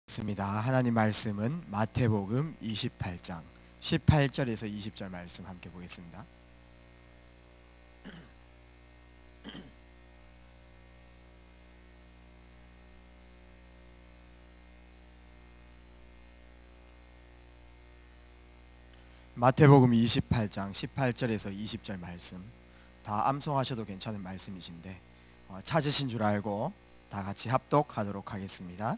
있습니다. 하나님 말씀은 마태복음 28장 18절에서 20절 말씀 함께 보겠습니다. 마태복음 28장 18절에서 20절 말씀 다 암송하셔도 괜찮은 말씀이신데 찾으신 줄 알고 다 같이 합독하도록 하겠습니다.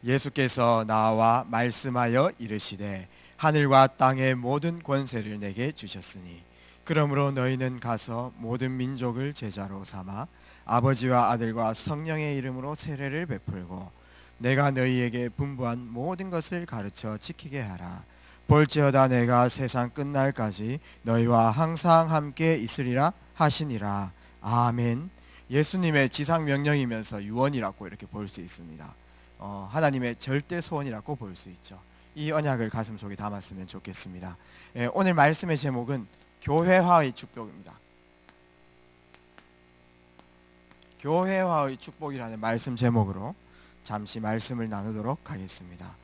예수께서 나와 말씀하여 이르시되 하늘과 땅의 모든 권세를 내게 주셨으니 그러므로 너희는 가서 모든 민족을 제자로 삼아 아버지와 아들과 성령의 이름으로 세례를 베풀고 내가 너희에게 분부한 모든 것을 가르쳐 지키게 하라. 볼지어다 내가 세상 끝날까지 너희와 항상 함께 있으리라 하시니라. 아멘. 예수님의 지상 명령이면서 유언이라고 이렇게 볼 수 있습니다. 하나님의 절대 소원이라고 볼 수 있죠. 이 언약을 가슴속에 담았으면 좋겠습니다. 오늘 말씀의 제목은 교회화의 축복입니다. 교회화의 축복이라는 말씀 제목으로 잠시 말씀을 나누도록 하겠습니다.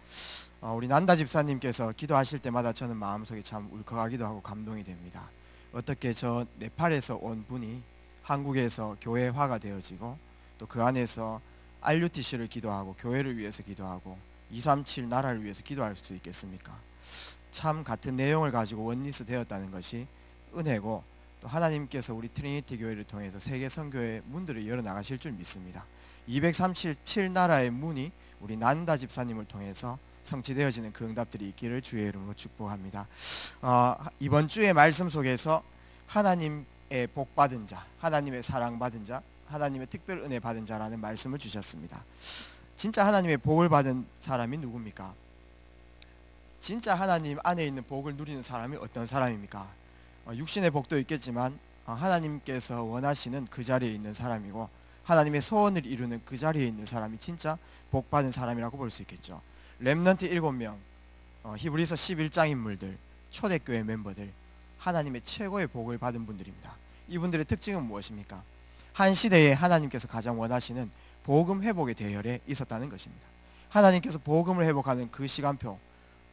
우리 난다 집사님께서 기도하실 때마다 저는 마음속에 참 울컥하기도 하고 감동이 됩니다. 어떻게 저 네팔에서 온 분이 한국에서 교회화가 되어지고 또 그 안에서 RUTC를 기도하고 교회를 위해서 기도하고 237 나라를 위해서 기도할 수 있겠습니까? 참 같은 내용을 가지고 원리스 되었다는 것이 은혜고 또 하나님께서 우리 트리니티 교회를 통해서 세계 선교의 문들을 열어나가실 줄 믿습니다. 237 나라의 문이 우리 난다 집사님을 통해서 성취되어지는 그 응답들이 있기를 주의 이름으로 축복합니다. 이번 주의 말씀 속에서 하나님의 복받은 자, 하나님의 사랑받은 자, 하나님의 특별 은혜 받은 자라는 말씀을 주셨습니다. 진짜 하나님의 복을 받은 사람이 누굽니까? 진짜 하나님 안에 있는 복을 누리는 사람이 어떤 사람입니까? 육신의 복도 있겠지만 하나님께서 원하시는 그 자리에 있는 사람이고 하나님의 소원을 이루는 그 자리에 있는 사람이 진짜 복 받은 사람이라고 볼 수 있겠죠. 렘넌트 7명, 히브리서 11장 인물들, 초대교회 멤버들, 하나님의 최고의 복을 받은 분들입니다. 이분들의 특징은 무엇입니까? 한 시대에 하나님께서 가장 원하시는 복음 회복의 대열에 있었다는 것입니다. 하나님께서 복음을 회복하는 그 시간표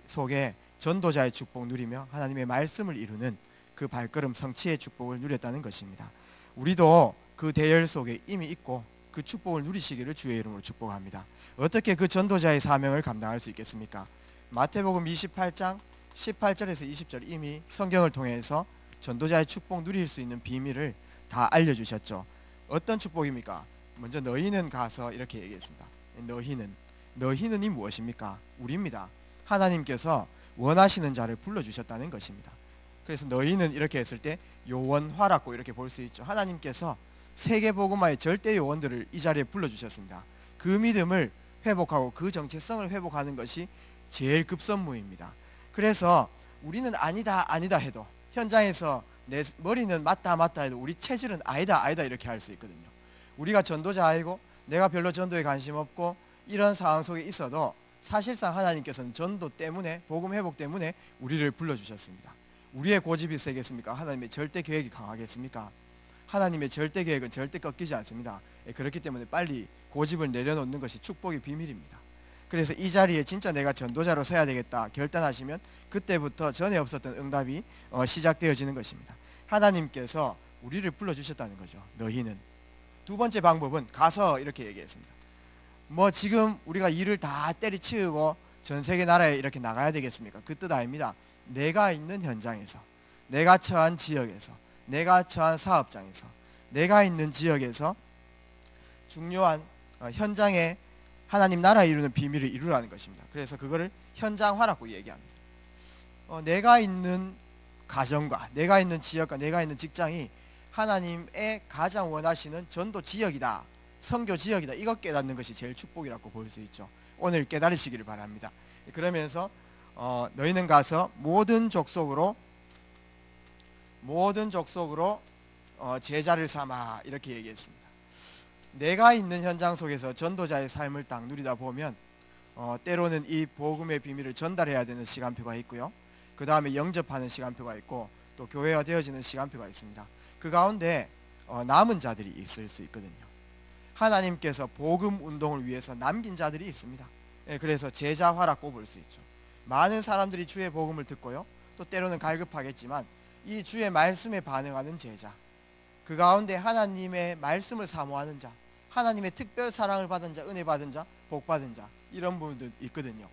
속에 전도자의 축복 누리며 하나님의 말씀을 이루는 그 발걸음 성취의 축복을 누렸다는 것입니다. 우리도 그 대열 속에 이미 있고 그 축복을 누리시기를 주의 이름으로 축복합니다. 어떻게 그 전도자의 사명을 감당할 수 있겠습니까? 마태복음 28장 18절에서 20절 이미 성경을 통해서 전도자의 축복 누릴 수 있는 비밀을 다 알려주셨죠. 어떤 축복입니까? 먼저 너희는 가서 이렇게 얘기했습니다. 너희는이 무엇입니까? 우리입니다. 하나님께서 원하시는 자를 불러주셨다는 것입니다. 그래서 너희는 이렇게 했을 때 요원화라고 이렇게 볼 수 있죠. 하나님께서 세계복음화의 절대 요원들을 이 자리에 불러주셨습니다. 그 믿음을 회복하고 그 정체성을 회복하는 것이 제일 급선무입니다. 그래서 우리는 아니다 해도 현장에서 내 머리는 맞다 해도 우리 체질은 아니다 이렇게 할 수 있거든요. 우리가 전도자이고 내가 별로 전도에 관심 없고 이런 상황 속에 있어도 사실상 하나님께서는 전도 때문에 복음 회복 때문에 우리를 불러주셨습니다. 우리의 고집이 세겠습니까? 하나님의 절대 계획이 강하겠습니까? 하나님의 절대 계획은 절대 꺾이지 않습니다. 그렇기 때문에 빨리 고집을 내려놓는 것이 축복의 비밀입니다. 그래서 이 자리에 진짜 내가 전도자로 서야 되겠다 결단하시면 그때부터 전에 없었던 응답이 시작되어지는 것입니다. 하나님께서 우리를 불러주셨다는 거죠. 너희는. 두 번째 방법은 가서 이렇게 얘기했습니다. 지금 우리가 일을 다 때리치우고 전 세계 나라에 이렇게 나가야 되겠습니까? 그 뜻 아닙니다. 내가 있는 현장에서, 내가 처한 지역에서, 내가 처한 사업장에서, 내가 있는 지역에서 중요한 현장에 하나님 나라 이루는 비밀을 이루라는 것입니다. 그래서 그거를 현장화라고 얘기합니다. 내가 있는 가정과 내가 있는 지역과 내가 있는 직장이 하나님의 가장 원하시는 전도 지역이다, 선교 지역이다, 이것 깨닫는 것이 제일 축복이라고 볼 수 있죠. 오늘 깨달으시기를 바랍니다. 그러면서 너희는 가서 모든 족속으로 제자를 삼아 이렇게 얘기했습니다. 내가 있는 현장 속에서 전도자의 삶을 딱 누리다 보면 때로는 이 복음의 비밀을 전달해야 되는 시간표가 있고요. 그 다음에 영접하는 시간표가 있고 또 교회화 되어지는 시간표가 있습니다. 그 가운데 남은 자들이 있을 수 있거든요. 하나님께서 복음 운동을 위해서 남긴 자들이 있습니다. 그래서 제자화라 꼽을 수 있죠. 많은 사람들이 주의 복음을 듣고요, 또 때로는 갈급하겠지만 이 주의 말씀에 반응하는 제자, 그 가운데 하나님의 말씀을 사모하는 자, 하나님의 특별 사랑을 받은 자, 은혜 받은 자, 복 받은 자, 이런 부분들 있거든요.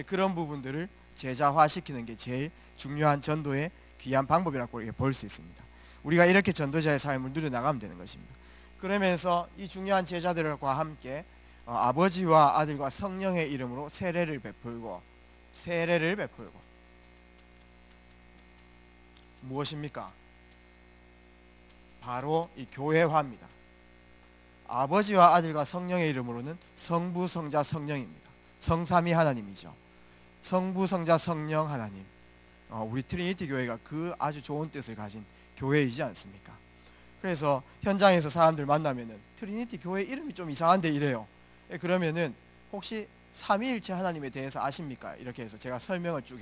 그런 부분들을 제자화시키는 게 제일 중요한 전도의 귀한 방법이라고 볼 수 있습니다. 우리가 이렇게 전도자의 삶을 누려나가면 되는 것입니다. 그러면서 이 중요한 제자들과 함께 아버지와 아들과 성령의 이름으로 세례를 베풀고 무엇입니까? 바로 이 교회화입니다. 아버지와 아들과 성령의 이름으로는 성부, 성자, 성령입니다. 성삼위 하나님이죠. 성부, 성자, 성령 하나님. 우리 트리니티 교회가 그 아주 좋은 뜻을 가진 교회이지 않습니까? 그래서 현장에서 사람들 만나면은 트리니티 교회 이름이 좀 이상한데 이래요. 그러면은 혹시 삼위일체 하나님에 대해서 아십니까? 이렇게 해서 제가 설명을 쭉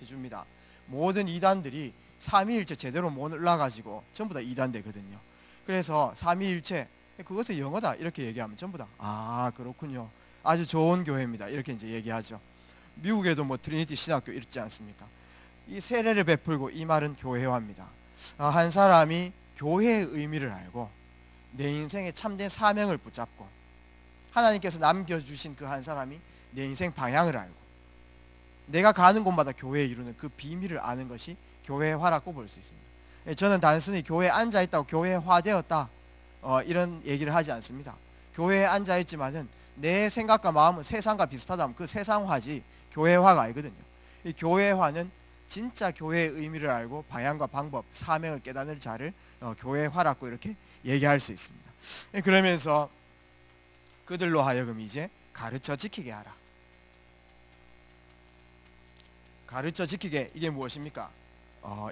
해줍니다. 모든 이단들이 삼위일체 제대로 못 올라가지고 전부 다 이단되거든요. 그래서 삼위일체 그것의 영어다 이렇게 얘기하면 전부 다 그렇군요, 아주 좋은 교회입니다 이렇게 이제 얘기하죠. 미국에도 뭐 트리니티 신학교 있지 않습니까? 이 세례를 베풀고, 이 말은 교회화입니다. 한 사람이 교회의 의미를 알고 내 인생의 참된 사명을 붙잡고 하나님께서 남겨주신 그 한 사람이 내 인생 방향을 알고 내가 가는 곳마다 교회에 이루는 그 비밀을 아는 것이 교회화라고 볼 수 있습니다. 저는 단순히 교회에 앉아있다고 교회화되었다 이런 얘기를 하지 않습니다. 교회에 앉아있지만은 내 생각과 마음은 세상과 비슷하다면 그 세상화지 교회화가 아니거든요. 이 교회화는 진짜 교회의 의미를 알고 방향과 방법, 사명을 깨닫는 자를 교회화라고 이렇게 얘기할 수 있습니다. 그러면서 그들로 하여금 이제 가르쳐 지키게 하라. 가르쳐 지키게, 이게 무엇입니까?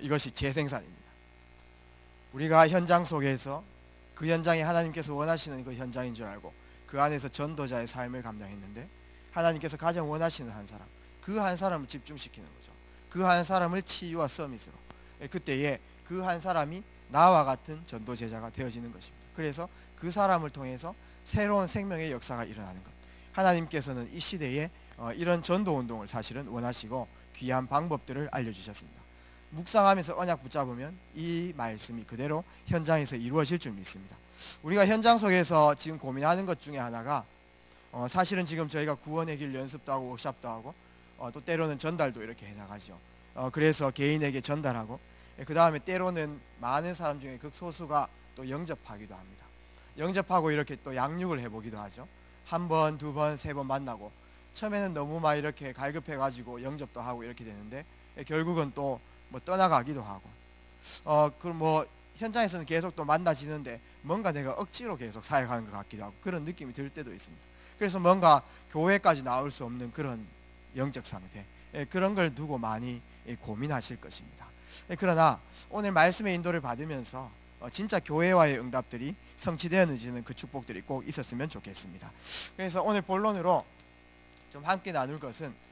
이것이 재생산입니다. 우리가 현장 속에서 그 현장이 하나님께서 원하시는 그 현장인 줄 알고 그 안에서 전도자의 삶을 감당했는데 하나님께서 가장 원하시는 한 사람, 그 한 사람을 집중시키는 거죠. 그 한 사람을 치유와 서밋으로, 그때에 그 한 사람이 나와 같은 전도 제자가 되어지는 것입니다. 그래서 그 사람을 통해서 새로운 생명의 역사가 일어나는 것, 하나님께서는 이 시대에 이런 전도 운동을 사실은 원하시고 귀한 방법들을 알려주셨습니다. 묵상하면서 언약 붙잡으면 이 말씀이 그대로 현장에서 이루어질 줄 믿습니다. 우리가 현장 속에서 지금 고민하는 것 중에 하나가 사실은 지금 저희가 구원의 길 연습도 하고 워크숍도 하고 또 때로는 전달도 이렇게 해나가죠. 그래서 개인에게 전달하고 그 다음에 때로는 많은 사람 중에 극소수가 또 영접하기도 합니다. 영접하고 이렇게 또 양육을 해보기도 하죠. 한 번, 두 번, 세 번 만나고 처음에는 너무 막 이렇게 갈급해가지고 영접도 하고 이렇게 되는데 결국은 또 뭐 떠나가기도 하고 그럼 뭐 현장에서는 계속 또 만나지는데 뭔가 내가 억지로 계속 사역하는 것 같기도 하고 그런 느낌이 들 때도 있습니다. 그래서 뭔가 교회까지 나올 수 없는 그런 영적 상태, 그런 걸 두고 많이 고민하실 것입니다. 그러나 오늘 말씀의 인도를 받으면서 진짜 교회와의 응답들이 성취되어지는 그 축복들이 꼭 있었으면 좋겠습니다. 그래서 오늘 본론으로 좀 함께 나눌 것은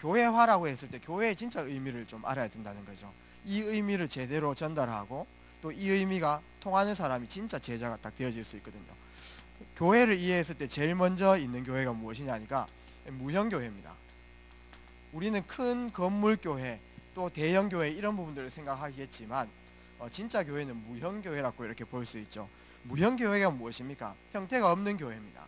교회화라고 했을 때 교회의 진짜 의미를 좀 알아야 된다는 거죠. 이 의미를 제대로 전달하고 또 이 의미가 통하는 사람이 진짜 제자가 딱 되어질 수 있거든요. 교회를 이해했을 때 제일 먼저 있는 교회가 무엇이냐니까 무형교회입니다. 우리는 큰 건물교회 또 대형교회 이런 부분들을 생각하겠지만 진짜 교회는 무형교회라고 이렇게 볼 수 있죠. 무형교회가 무엇입니까? 형태가 없는 교회입니다.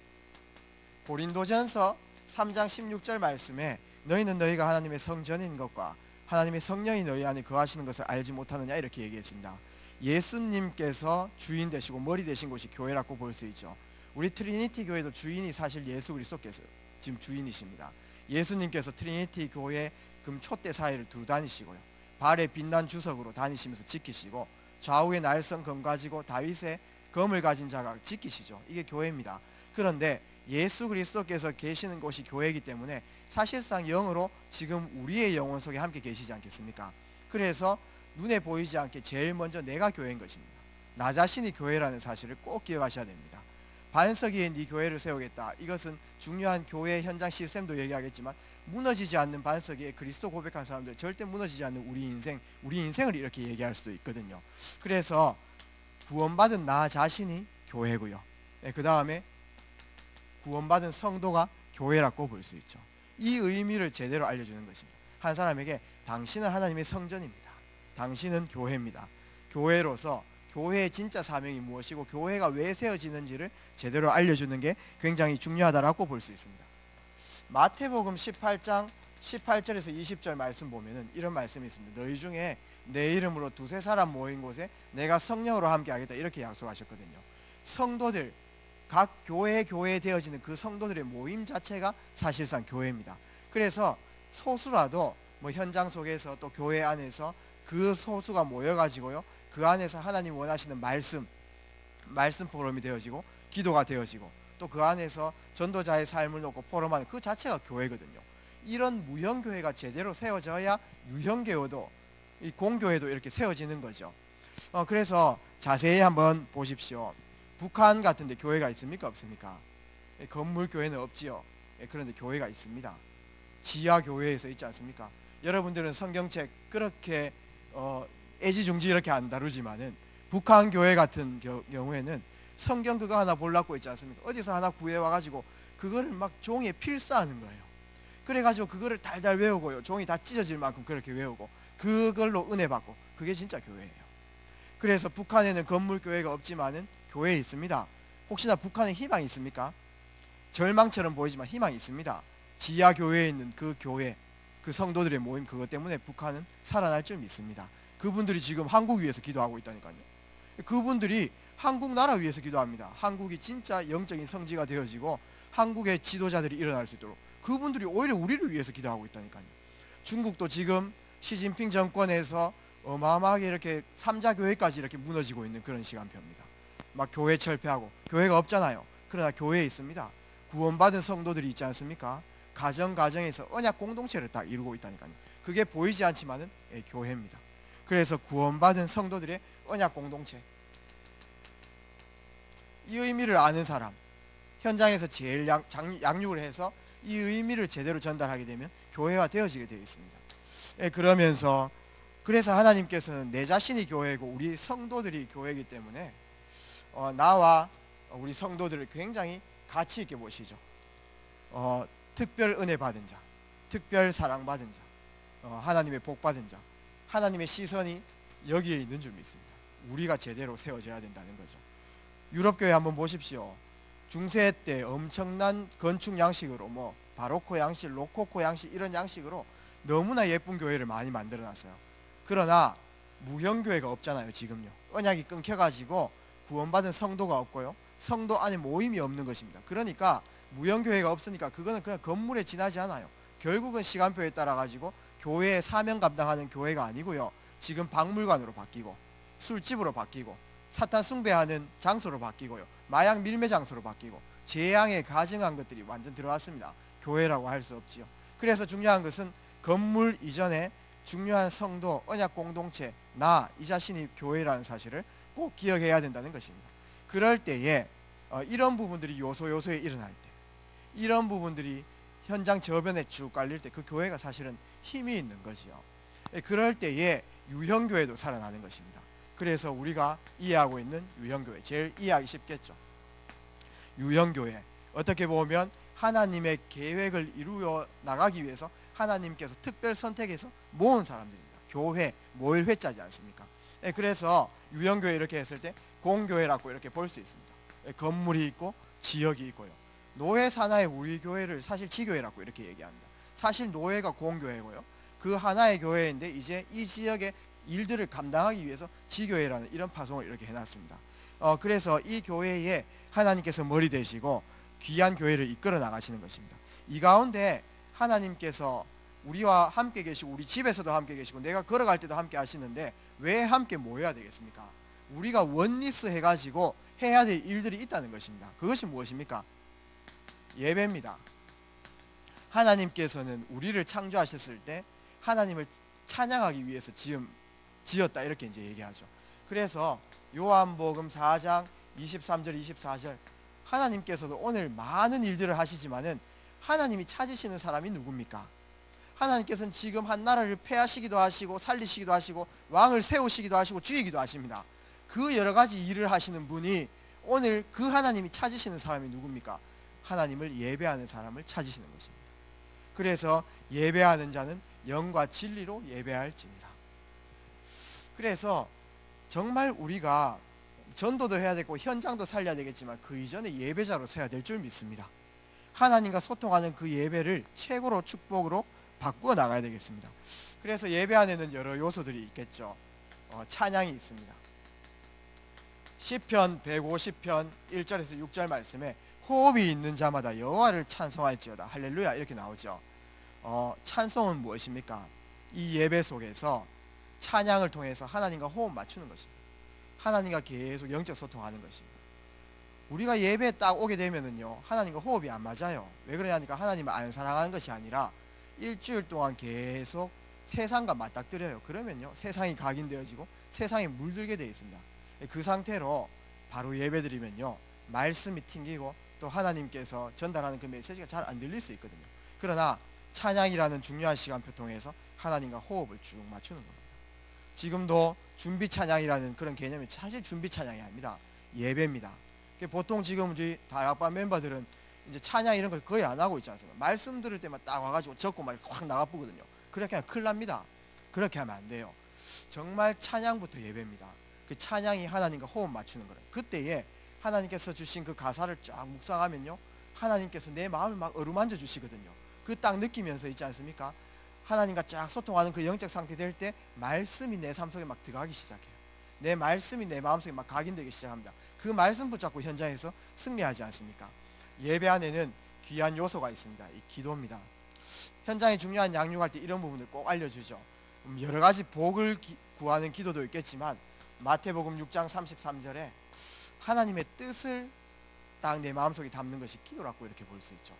고린도전서 3장 16절 말씀에 너희는 너희가 하나님의 성전인 것과 하나님의 성령이 너희 안에 거하시는 것을 알지 못하느냐 이렇게 얘기했습니다. 예수님께서 주인 되시고 머리 되신 곳이 교회라고 볼 수 있죠. 우리 트리니티 교회도 주인이 사실 예수 그리스도께서 지금 주인이십니다. 예수님께서 트리니티 교회 금촛대 사이를 두루 다니시고요, 발에 빛난 주석으로 다니시면서 지키시고 좌우에 날선 검 가지고 다윗의 검을 가진 자가 지키시죠. 이게 교회입니다. 그런데 예수 그리스도께서 계시는 곳이 교회이기 때문에 사실상 영으로 지금 우리의 영혼 속에 함께 계시지 않겠습니까? 그래서 눈에 보이지 않게 제일 먼저 내가 교회인 것입니다. 나 자신이 교회라는 사실을 꼭 기억하셔야 됩니다. 반석 위에 네 교회를 세우겠다, 이것은 중요한 교회 현장 시스템도 얘기하겠지만 무너지지 않는 반석 위에 그리스도 고백한 사람들, 절대 무너지지 않는 우리 인생을 이렇게 얘기할 수도 있거든요. 그래서 구원받은 나 자신이 교회고요, 그 다음에 구원받은 성도가 교회라고 볼 수 있죠. 이 의미를 제대로 알려주는 것입니다. 한 사람에게 당신은 하나님의 성전입니다. 당신은 교회입니다. 교회로서 교회의 진짜 사명이 무엇이고 교회가 왜 세워지는지를 제대로 알려주는 게 굉장히 중요하다라고 볼 수 있습니다. 마태복음 18장 18절에서 20절 말씀 보면은 이런 말씀이 있습니다. 너희 중에 내 이름으로 두세 사람 모인 곳에 내가 성령으로 함께 하겠다 이렇게 약속하셨거든요. 성도들, 각 교회에 되어지는 그 성도들의 모임 자체가 사실상 교회입니다. 그래서 소수라도 뭐 현장 속에서 또 교회 안에서 그 소수가 모여가지고요, 그 안에서 하나님 원하시는 말씀 포럼이 되어지고 기도가 되어지고 또 그 안에서 전도자의 삶을 놓고 포럼하는 그 자체가 교회거든요. 이런 무형교회가 제대로 세워져야 유형교회도, 이 공교회도 이렇게 세워지는 거죠. 그래서 자세히 한번 보십시오. 북한 같은 데 교회가 있습니까? 없습니까? 건물 교회는 없지요. 그런데 교회가 있습니다. 지하 교회에서 있지 않습니까? 여러분들은 성경책 그렇게 애지중지 이렇게 안 다루지만은 북한 교회 같은 경우에는 성경 그거 하나 볼라고 있지 않습니까? 어디서 하나 구해와가지고 그거를 막 종이에 필사하는 거예요. 그래가지고 그거를 달달 외우고요, 종이 다 찢어질 만큼 그렇게 외우고 그걸로 은혜 받고, 그게 진짜 교회예요. 그래서 북한에는 건물 교회가 없지만은 교회 있습니다. 혹시나 북한에 희망이 있습니까? 절망처럼 보이지만 희망이 있습니다. 지하 교회에 있는 그 교회, 그 성도들의 모임, 그것 때문에 북한은 살아날 줄 믿습니다. 그분들이 지금 한국 위해서 기도하고 있다니까요. 그분들이 한국 나라 위해서 기도합니다. 한국이 진짜 영적인 성지가 되어지고 한국의 지도자들이 일어날 수 있도록 그분들이 오히려 우리를 위해서 기도하고 있다니까요. 중국도 지금 시진핑 정권에서 어마어마하게 이렇게 3자 교회까지 이렇게 무너지고 있는 그런 시간표입니다. 막 교회 철폐하고, 교회가 없잖아요. 그러나 교회에 있습니다. 구원받은 성도들이 있지 않습니까? 가정에서 언약 공동체를 딱 이루고 있다니까요. 그게 보이지 않지만은 교회입니다. 그래서 구원받은 성도들의 언약 공동체, 이 의미를 아는 사람, 현장에서 제일 양육을 해서 이 의미를 제대로 전달하게 되면 교회화 되어지게 되어 있습니다. 그래서 하나님께서는 내 자신이 교회고 우리 성도들이 교회이기 때문에 나와 우리 성도들을 굉장히 가치 있게 보시죠. 특별 은혜 받은 자, 특별 사랑 받은 자, 하나님의 복 받은 자, 하나님의 시선이 여기에 있는 줄 믿습니다. 우리가 제대로 세워져야 된다는 거죠. 유럽교회 한번 보십시오. 중세 때 엄청난 건축 양식으로, 뭐 바로코 양식, 로코코 양식, 이런 양식으로 너무나 예쁜 교회를 많이 만들어 놨어요. 그러나 무형교회가 없잖아요. 지금요, 언약이 끊겨가지고 구원받은 성도가 없고요, 성도 안에 모임이 없는 것입니다. 그러니까 무형교회가 없으니까 그거는 그냥 건물에 지나지 않아요. 결국은 시간표에 따라 가지고 교회의 사명 감당하는 교회가 아니고요, 지금 박물관으로 바뀌고 술집으로 바뀌고 사탄 숭배하는 장소로 바뀌고요, 마약 밀매 장소로 바뀌고 재앙에 가증한 것들이 완전 들어왔습니다. 교회라고 할 수 없지요. 그래서 중요한 것은 건물 이전에 중요한 성도, 언약 공동체, 이 자신이 교회라는 사실을 꼭 기억해야 된다는 것입니다. 그럴 때에 이런 부분들이 요소요소에 일어날 때, 이런 부분들이 현장 저변에 쭉 깔릴 때 그 교회가 사실은 힘이 있는 거지요. 그럴 때에 유형교회도 살아나는 것입니다. 그래서 우리가 이해하고 있는 유형교회, 제일 이해하기 쉽겠죠. 유형교회, 어떻게 보면 하나님의 계획을 이루어 나가기 위해서 하나님께서 특별 선택해서 모은 사람들입니다. 교회, 모일 회자지 않습니까? 그래서 유형교회 이렇게 했을 때 공교회라고 이렇게 볼 수 있습니다. 건물이 있고 지역이 있고요. 노회 산하의 우리 교회를 사실 지교회라고 이렇게 얘기합니다. 사실 노회가 공교회고요, 그 하나의 교회인데 이제 이 지역의 일들을 감당하기 위해서 지교회라는 이런 파송을 이렇게 해놨습니다. 그래서 이 교회에 하나님께서 머리 되시고 귀한 교회를 이끌어 나가시는 것입니다. 이 가운데 하나님께서 우리와 함께 계시고 우리 집에서도 함께 계시고 내가 걸어갈 때도 함께 하시는데 왜 함께 모여야 되겠습니까? 우리가 원리스 해가지고 해야 될 일들이 있다는 것입니다. 그것이 무엇입니까? 예배입니다. 하나님께서는 우리를 창조하셨을 때 하나님을 찬양하기 위해서 지었다 이렇게 이제 얘기하죠. 그래서 요한복음 4장 23절 24절, 하나님께서도 오늘 많은 일들을 하시지만은 하나님이 찾으시는 사람이 누굽니까? 하나님께서는 지금 한 나라를 폐하시기도 하시고 살리시기도 하시고 왕을 세우시기도 하시고 죽이기도 하십니다. 그 여러 가지 일을 하시는 분이 오늘 그 하나님이 찾으시는 사람이 누굽니까? 하나님을 예배하는 사람을 찾으시는 것입니다. 그래서 예배하는 자는 영과 진리로 예배할지니라. 그래서 정말 우리가 전도도 해야 되고 현장도 살려야 되겠지만 그 이전에 예배자로 서야 될 줄 믿습니다. 하나님과 소통하는 그 예배를 최고로 축복으로 바꾸어 나가야 되겠습니다. 그래서 예배 안에는 여러 요소들이 있겠죠. 찬양이 있습니다. 시편 150편 1절에서 6절 말씀에 호흡이 있는 자마다 여호와를 찬송할지어다 할렐루야 이렇게 나오죠. 찬송은 무엇입니까? 이 예배 속에서 찬양을 통해서 하나님과 호흡 맞추는 것입니다. 하나님과 계속 영적 소통하는 것입니다. 우리가 예배에 딱 오게 되면은요, 하나님과 호흡이 안 맞아요. 왜 그러냐니까 하나님을 안 사랑하는 것이 아니라 일주일 동안 계속 세상과 맞닥뜨려요. 그러면요, 세상이 각인되어지고 세상에 물들게 되어 있습니다. 그 상태로 바로 예배드리면요, 말씀이 튕기고 또 하나님께서 전달하는 그 메시지가 잘 안 들릴 수 있거든요. 그러나 찬양이라는 중요한 시간표 통해서 하나님과 호흡을 쭉 맞추는 겁니다. 지금도 준비 찬양이라는 그런 개념이 사실 준비 찬양이 아닙니다. 예배입니다. 보통 지금 저희 다락방 멤버들은 이제 찬양 이런 걸 거의 안 하고 있지 않습니까? 말씀 들을 때만 딱 와가지고 적고 막 확 나가보거든요. 그렇게 하면 큰일 납니다. 그렇게 하면 안 돼요. 정말 찬양부터 예배입니다. 그 찬양이 하나님과 호흡 맞추는 거예요. 그때에 하나님께서 주신 그 가사를 쫙 묵상하면요, 하나님께서 내 마음을 막 어루만져 주시거든요. 그 딱 느끼면서 있지 않습니까? 하나님과 쫙 소통하는 그 영적 상태 될 때 말씀이 내 삶 속에 막 들어가기 시작해요. 내 말씀이 내 마음속에 막 각인되기 시작합니다. 그 말씀 붙잡고 현장에서 승리하지 않습니까? 예배 안에는 귀한 요소가 있습니다. 이 기도입니다. 현장에 중요한 양육할 때 이런 부분을 꼭 알려주죠. 여러 가지 복을 구하는 기도도 있겠지만 마태복음 6장 33절에 하나님의 뜻을 딱 내 마음속에 담는 것이 기도라고 이렇게 볼 수 있죠.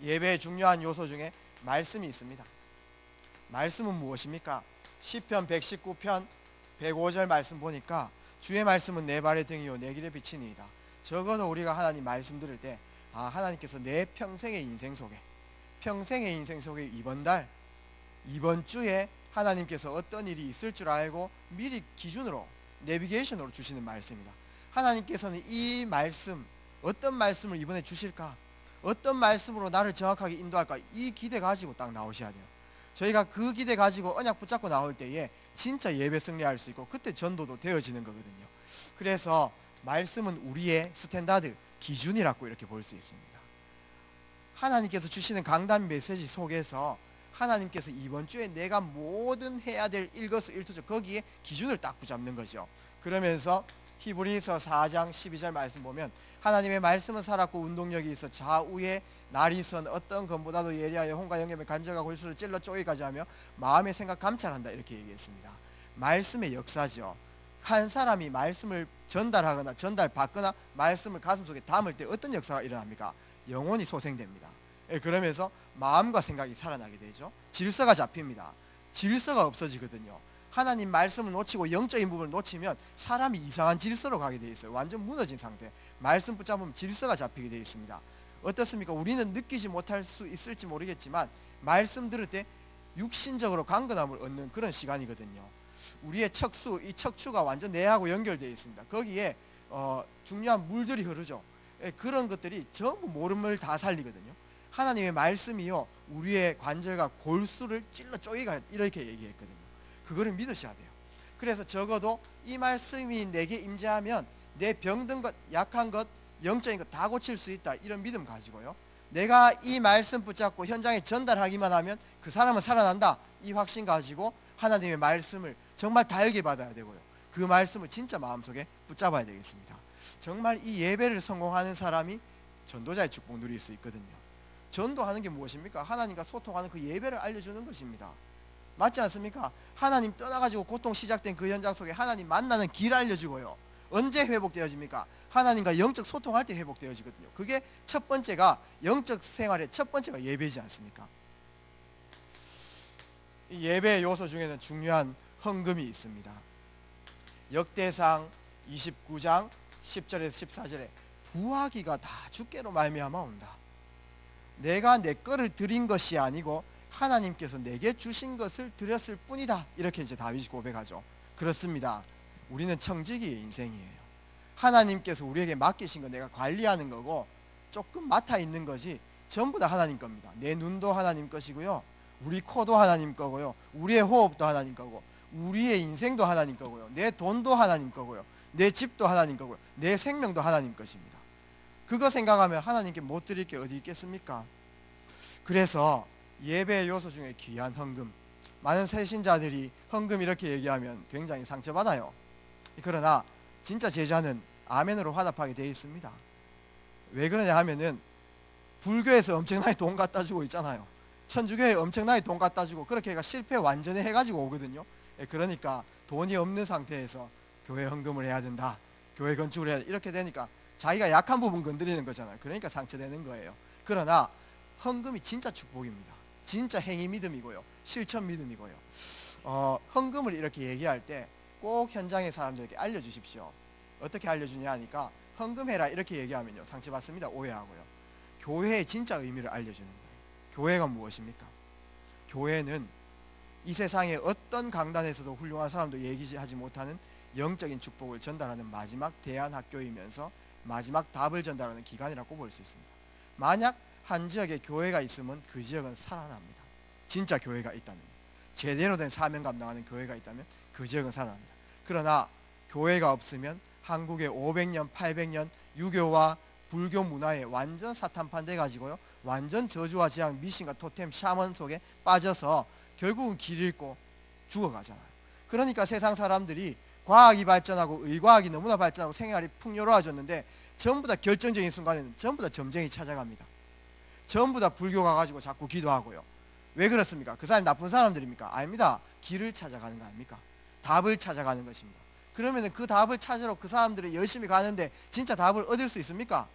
예배의 중요한 요소 중에 말씀이 있습니다. 말씀은 무엇입니까? 시편 119편 105절 말씀 보니까 주의 말씀은 내 발의 등이요 내 길의 빛이니이다. 적어도 우리가 하나님 말씀 들을 때 하나님께서 내 평생의 인생 속에 이번 달 이번 주에 하나님께서 어떤 일이 있을 줄 알고 미리 기준으로 내비게이션으로 주시는 말씀입니다. 하나님께서는 이 말씀 어떤 말씀을 이번에 주실까, 어떤 말씀으로 나를 정확하게 인도할까, 이 기대 가지고 딱 나오셔야 돼요. 저희가 그 기대 가지고 언약 붙잡고 나올 때에 진짜 예배 승리할 수 있고 그때 전도도 되어지는 거거든요. 그래서 말씀은 우리의 스탠다드, 기준이라고 이렇게 볼 수 있습니다. 하나님께서 주시는 강단 메시지 속에서 하나님께서 이번 주에 내가 모든 해야 될 일거수일투족 거기에 기준을 딱 붙잡는 거죠. 그러면서 히브리서 4장 12절 말씀 보면 하나님의 말씀은 살았고 운동력이 있어 좌우에 날이 선 어떤 것보다도 예리하여 혼과 영역의 간절과 골수를 찔러 쪼개까지 하며 마음의 생각 감찰한다 이렇게 얘기했습니다. 말씀의 역사죠. 한 사람이 말씀을 전달하거나 전달받거나 말씀을 가슴속에 담을 때 어떤 역사가 일어납니까? 영혼이 소생됩니다. 그러면서 마음과 생각이 살아나게 되죠. 질서가 잡힙니다. 질서가 없어지거든요. 하나님 말씀을 놓치고 영적인 부분을 놓치면 사람이 이상한 질서로 가게 돼 있어요. 완전 무너진 상태. 말씀 붙잡으면 질서가 잡히게 돼 있습니다. 어떻습니까? 우리는 느끼지 못할 수 있을지 모르겠지만 말씀 들을 때 육신적으로 강건함을 얻는 그런 시간이거든요. 우리의 척수, 이 척추가 완전 뇌하고 연결되어 있습니다. 거기에 중요한 물들이 흐르죠. 그런 것들이 전부 모름을 다 살리거든요. 하나님의 말씀이요 우리의 관절과 골수를 찔러 쪼개가 이렇게 얘기했거든요. 그거를 믿으셔야 돼요. 그래서 적어도 이 말씀이 내게 임재하면 내 병든 것, 약한 것, 영적인 것 다 고칠 수 있다, 이런 믿음 가지고요, 내가 이 말씀 붙잡고 현장에 전달하기만 하면 그 사람은 살아난다, 이 확신 가지고 하나님의 말씀을 정말 달게 받아야 되고요, 그 말씀을 진짜 마음속에 붙잡아야 되겠습니다. 정말 이 예배를 성공하는 사람이 전도자의 축복 누릴 수 있거든요. 전도하는 게 무엇입니까? 하나님과 소통하는 그 예배를 알려주는 것입니다. 맞지 않습니까? 하나님 떠나가지고 고통 시작된 그 현장 속에 하나님 만나는 길 알려주고요, 언제 회복되어집니까? 하나님과 영적 소통할 때 회복되어지거든요. 그게 첫 번째가, 영적 생활의 첫 번째가 예배이지 않습니까? 이 예배의 요소 중에는 중요한 헌금이 있습니다. 역대상 29장 10절에서 14절에 부하기가 다 주께로 말미암아 온다. 내가 내 거를 드린 것이 아니고 하나님께서 내게 주신 것을 드렸을 뿐이다, 이렇게 이제 다윗이 고백하죠. 그렇습니다. 우리는 청지기의 인생이에요. 하나님께서 우리에게 맡기신 거 내가 관리하는 거고 조금 맡아 있는 거지, 전부 다 하나님 겁니다. 내 눈도 하나님 것이고요, 우리 코도 하나님 거고요, 우리의 호흡도 하나님 거고, 우리의 인생도 하나님 거고요, 내 돈도 하나님 거고요, 내 집도 하나님 거고요, 내 생명도 하나님 것입니다. 그거 생각하면 하나님께 못 드릴 게 어디 있겠습니까? 그래서 예배의 요소 중에 귀한 헌금, 많은 새신자들이 헌금 이렇게 얘기하면 굉장히 상처받아요. 그러나 진짜 제자는 아멘으로 화답하게 되어 있습니다. 왜 그러냐 하면은 불교에서 엄청나게 돈 갖다 주고 있잖아요. 천주교에 엄청나게 돈 갖다 주고 그렇게 해가 실패 완전히 해가지고 오거든요. 그러니까 돈이 없는 상태에서 교회 헌금을 해야 된다, 교회 건축을 해야 된다, 이렇게 되니까 자기가 약한 부분 건드리는 거잖아요. 그러니까 상처되는 거예요. 그러나 헌금이 진짜 축복입니다. 진짜 행위 믿음이고요, 실천 믿음이고요. 헌금을 이렇게 얘기할 때 꼭 현장의 사람들에게 알려주십시오. 어떻게 알려주냐 하니까 헌금해라 이렇게 얘기하면요 상처받습니다. 오해하고요. 교회의 진짜 의미를 알려주는 거예요. 교회가 무엇입니까? 교회는 이 세상의 어떤 강단에서도 훌륭한 사람도 얘기하지 못하는 영적인 축복을 전달하는 마지막 대안학교이면서 마지막 답을 전달하는 기관이라고 볼 수 있습니다. 만약 한 지역에 교회가 있으면 그 지역은 살아납니다. 진짜 교회가 있다면, 제대로 된 사명 감당하는 교회가 있다면 그 지역은 살아납니다. 그러나 교회가 없으면 한국의 500년, 800년 유교와 불교 문화에 완전 사탄판 돼가지고요, 완전 저주와 재앙, 미신과 토템, 샤먼 속에 빠져서 결국은 길 잃고 죽어가잖아요. 그러니까 세상 사람들이 과학이 발전하고 의과학이 너무나 발전하고 생활이 풍요로워졌는데 전부 다 결정적인 순간에는 전부 다 점쟁이 찾아갑니다. 전부 다 불교 가가지고 자꾸 기도하고요. 왜 그렇습니까? 그 사람이 나쁜 사람들입니까? 아닙니다. 길을 찾아가는 거 아닙니까? 답을 찾아가는 것입니다. 그러면 그 답을 찾으러 그 사람들이 열심히 가는데 진짜 답을 얻을 수 있습니까?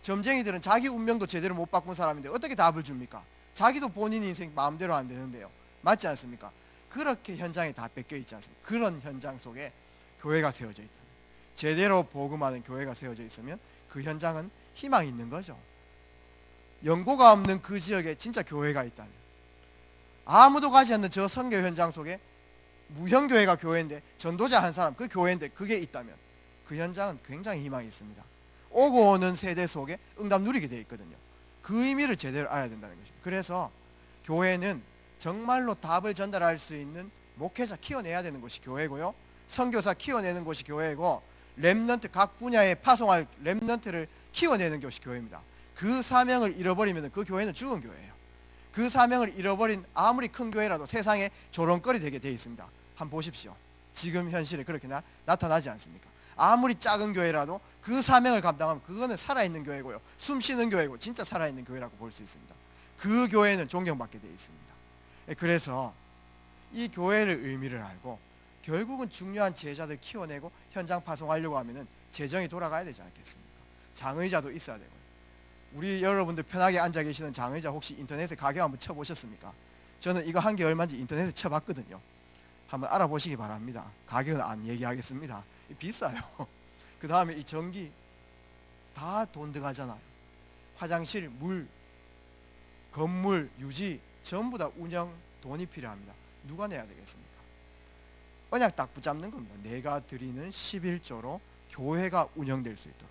점쟁이들은 자기 운명도 제대로 못 바꾼 사람인데 어떻게 답을 줍니까? 자기도 본인 인생 마음대로 안 되는데요. 맞지 않습니까? 그렇게 현장에 다 뺏겨 있지 않습니까? 그런 현장 속에 교회가 세워져 있다. 제대로 복음하는 교회가 세워져 있으면 그 현장은 희망이 있는 거죠. 연고가 없는 그 지역에 진짜 교회가 있다면, 아무도 가지 않는 저 선교 현장 속에 무형교회가 교회인데 전도자 한 사람 그 교회인데 그게 있다면 그 현장은 굉장히 희망이 있습니다. 오고 오는 세대 속에 응답 누리게 되어 있거든요. 그 의미를 제대로 알아야 된다는 것입니다. 그래서 교회는 정말로 답을 전달할 수 있는 목회자 키워내야 되는 곳이 교회고요, 선교사 키워내는 곳이 교회고, 렘넌트 각 분야에 파송할 렘넌트를 키워내는 곳이 교회입니다. 그 사명을 잃어버리면 그 교회는 죽은 교회예요. 그 사명을 잃어버린 아무리 큰 교회라도 세상에 조롱거리 되게 되어 있습니다. 한번 보십시오. 지금 현실에 그렇게 나타나지 않습니까? 아무리 작은 교회라도 그 사명을 감당하면 그거는 살아있는 교회고요, 숨쉬는 교회고 진짜 살아있는 교회라고 볼 수 있습니다. 그 교회는 존경받게 되어 있습니다. 그래서 이 교회의 의미를 알고 결국은 중요한 제자들 키워내고 현장 파송하려고 하면은 재정이 돌아가야 되지 않겠습니까? 장의자도 있어야 되고요. 우리 여러분들 편하게 앉아 계시는 장의자 혹시 인터넷에 가격 한번 쳐보셨습니까? 저는 이거 한 개 얼마인지 인터넷에 쳐봤거든요. 한번 알아보시기 바랍니다. 가격은 안 얘기하겠습니다. 비싸요. 그 다음에 이 전기 다 돈 들어가잖아요. 화장실, 물, 건물, 유지 전부 다 운영 돈이 필요합니다. 누가 내야 되겠습니까? 언약 딱 붙잡는 겁니다. 내가 드리는 11조로 교회가 운영될 수 있도록,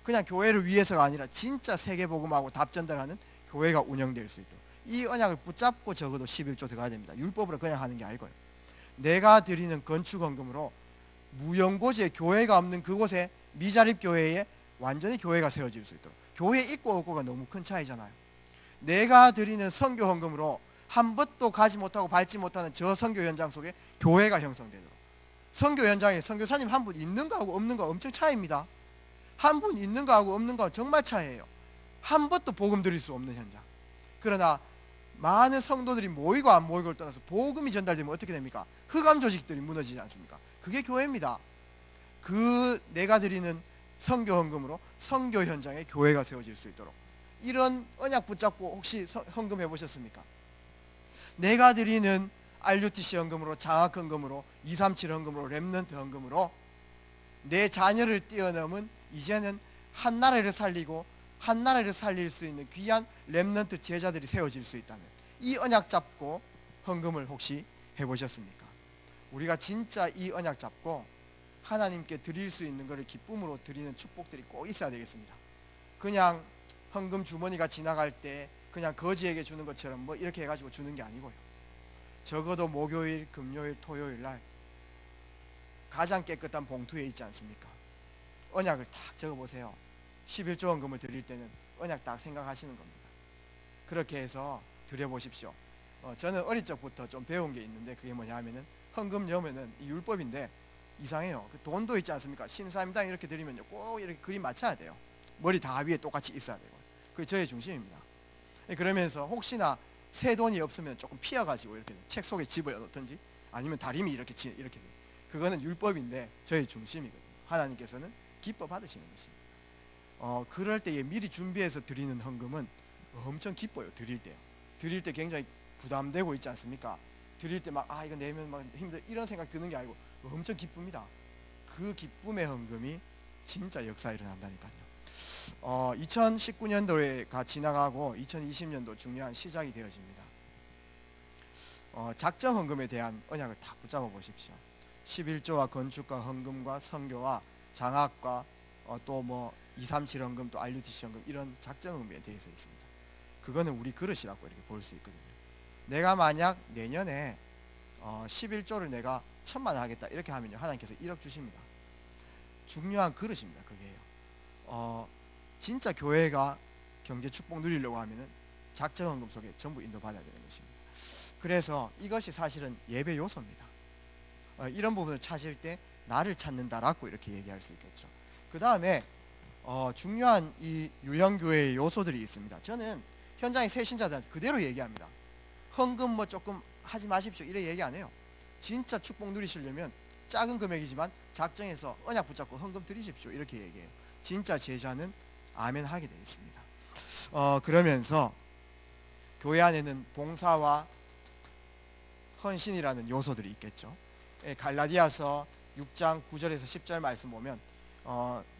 그냥 교회를 위해서가 아니라 진짜 세계복음하고 답 전달하는 교회가 운영될 수 있도록 이 언약을 붙잡고 적어도 11조 들어가야 됩니다. 율법으로 그냥 하는 게 아니고요. 내가 드리는 건축헌금으로 무용고지에 교회가 없는 그곳에 미자립교회에 완전히 교회가 세워질 수 있도록, 교회 있고 없고가 너무 큰 차이잖아요. 내가 드리는 선교헌금으로 한 번도 가지 못하고 밟지 못하는 저 선교 현장 속에 교회가 형성되도록, 선교 현장에 선교사님 한 분 있는 거하고 없는 거 엄청 차이입니다. 한 분 있는 거하고 없는 거 정말 차이예요. 한 번도 복음 드릴 수 없는 현장. 그러나 많은 성도들이 모이고 안 모이고를 떠나서 복음이 전달되면 어떻게 됩니까? 흑암 조직들이 무너지지 않습니까? 그게 교회입니다. 그 내가 드리는 선교 헌금으로 선교 현장에 교회가 세워질 수 있도록 이런 언약 붙잡고 혹시 헌금 해보셨습니까? 내가 드리는 RUTC 헌금으로, 장학 헌금으로, 237 헌금으로, 렘넌트 헌금으로 내 자녀를 뛰어넘은 이제는 한 나라를 살리고 한 나라를 살릴 수 있는 귀한 렘넌트 제자들이 세워질 수 있다면 이 언약 잡고 헌금을 혹시 해보셨습니까? 우리가 진짜 이 언약 잡고 하나님께 드릴 수 있는 것을 기쁨으로 드리는 축복들이 꼭 있어야 되겠습니다. 그냥 헌금 주머니가 지나갈 때 그냥 거지에게 주는 것처럼 뭐 이렇게 해가지고 주는 게 아니고요. 적어도 목요일, 금요일, 토요일 날 가장 깨끗한 봉투에 있지 않습니까? 언약을 딱 적어보세요. 11조 헌금을 드릴 때는 언약 딱 생각하시는 겁니다. 그렇게 해서 드려보십시오. 저는 어릴 적부터 좀 배운 게 있는데 그게 뭐냐 하면은 헌금 넣으면은 이 율법인데 이상해요. 그 돈도 있지 않습니까? 신사임당 이렇게 드리면요 꼭 이렇게 그림 맞춰야 돼요. 머리 다 위에 똑같이 있어야 되고 그게 저의 중심입니다. 그러면서 혹시나 새 돈이 없으면 조금 피해가지고 이렇게 책 속에 집어넣 놓든지 아니면 다리미 이렇게 이렇게 돼. 그거는 율법인데 저의 중심이거든요. 하나님께서는 기뻐 받으시는 것입니다. 그럴 때에 미리 준비해서 드리는 헌금은 엄청 기뻐요. 드릴 때요. 드릴 때 굉장히 부담되고 있지 않습니까? 드릴 때 막 이거 내면 막 힘들 이런 생각 드는 게 아니고 엄청 기쁩니다. 그 기쁨의 헌금이 진짜 역사에 일어난다니까요. 2019년도가 지나가고 2020년도 중요한 시작이 되어집니다. 작정 헌금에 대한 언약을 다 붙잡아 보십시오. 11조와 건축과 헌금과 선교와 장학과 또 뭐 237 헌금 또 RUTC 헌금 이런 작정 헌금에 대해서 있습니다. 그거는 우리 그릇이라고 이렇게 볼 수 있거든요. 내가 만약 내년에 11조를 내가 1,000만 하겠다 이렇게 하면요 하나님께서 1억 주십니다. 중요한 그릇입니다. 그게요. 진짜 교회가 경제 축복 누리려고 하면은 작정 헌금 속에 전부 인도받아야 되는 것입니다. 그래서 이것이 사실은 예배 요소입니다. 이런 부분을 찾을 때 나를 찾는다라고 이렇게 얘기할 수 있겠죠. 그 다음에 중요한 이 유형교회의 요소들이 있습니다. 저는 현장의 새 신자들한테 그대로 얘기합니다. 헌금 뭐 조금 하지 마십시오 이래 얘기 안 해요. 진짜 축복 누리시려면 작은 금액이지만 작정해서 언약 붙잡고 헌금 드리십시오 이렇게 얘기해요. 진짜 제자는 아멘 하게 되어 있습니다. 그러면서 교회 안에는 봉사와 헌신이라는 요소들이 있겠죠. 갈라디아서 6장 9절에서 10절 말씀 보면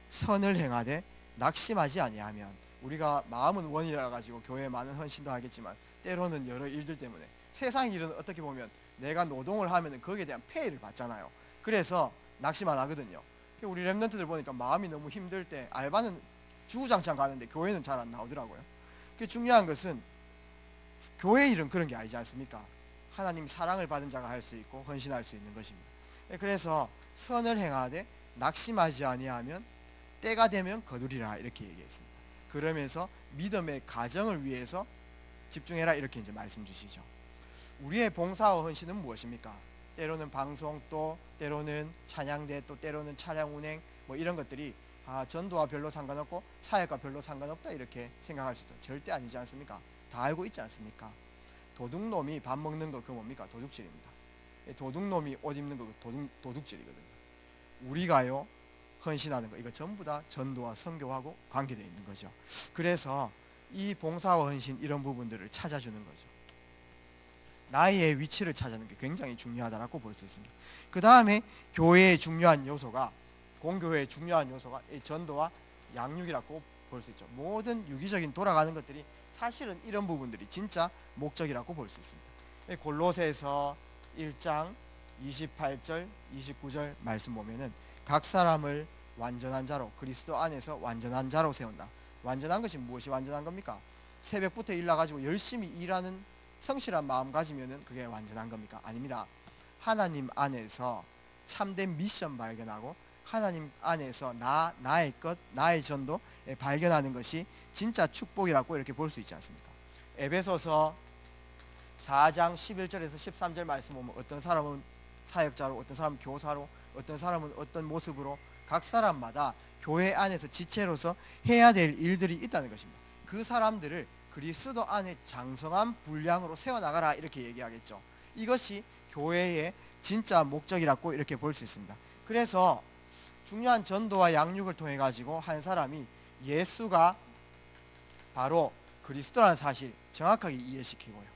선을 행하되 낙심하지 아니하면 우리가 마음은 원이라 가지고 교회에 많은 헌신도 하겠지만 때로는 여러 일들 때문에 세상 일은 어떻게 보면 내가 노동을 하면 거기에 대한 페이를 받잖아요. 그래서 낙심 안 하거든요. 우리 랩런트들 보니까 마음이 너무 힘들 때 알바는 주구장창 가는데 교회는 잘 안 나오더라고요. 중요한 것은 교회 일은 그런 게 아니지 않습니까? 하나님 사랑을 받은 자가 할 수 있고 헌신할 수 있는 것입니다. 그래서 선을 행하되 낙심하지 아니하면 때가 되면 거두리라 이렇게 얘기했습니다. 그러면서 믿음의 가정을 위해서 집중해라 이렇게 이제 말씀 주시죠. 우리의 봉사와 헌신은 무엇입니까? 때로는 방송 또 때로는 찬양대 또 때로는 차량 운행 뭐 이런 것들이 전도와 별로 상관없고 사역과 별로 상관없다 이렇게 생각할 수도 절대 아니지 않습니까? 다 알고 있지 않습니까? 도둑놈이 밥 먹는 거 그거 뭡니까? 도둑질입니다. 도둑놈이 옷 입는 거 도둑질이거든요. 우리가요 헌신하는 거 이거 전부 다 전도와 선교하고 관계되어 있는 거죠. 그래서 이 봉사와 헌신 이런 부분들을 찾아주는 거죠. 나의 위치를 찾아주는 게 굉장히 중요하다고 볼 수 있습니다. 그 다음에 교회의 중요한 요소가 공교회의 중요한 요소가 이 전도와 양육이라고 볼 수 있죠. 모든 유기적인 돌아가는 것들이 사실은 이런 부분들이 진짜 목적이라고 볼 수 있습니다. 골로새서 1장 28절 29절 말씀 보면은 각 사람을 완전한 자로 그리스도 안에서 완전한 자로 세운다. 완전한 것이 무엇이 완전한 겁니까? 새벽부터 일 나가지고 열심히 일하는 성실한 마음 가지면은 그게 완전한 겁니까? 아닙니다. 하나님 안에서 참된 미션 발견하고 하나님 안에서 나의 것, 나의 전도 발견하는 것이 진짜 축복이라고 이렇게 볼 수 있지 않습니까? 에베소서 4장 11절에서 13절 말씀 보면 어떤 사람은 사역자로, 어떤 사람은 교사로, 어떤 사람은 어떤 모습으로 각 사람마다 교회 안에서 지체로서 해야 될 일들이 있다는 것입니다. 그 사람들을 그리스도 안에 장성한 분량으로 세워나가라 이렇게 얘기하겠죠. 이것이 교회의 진짜 목적이라고 이렇게 볼 수 있습니다. 그래서 중요한 전도와 양육을 통해 가지고 한 사람이 예수가 바로 그리스도라는 사실 정확하게 이해시키고요.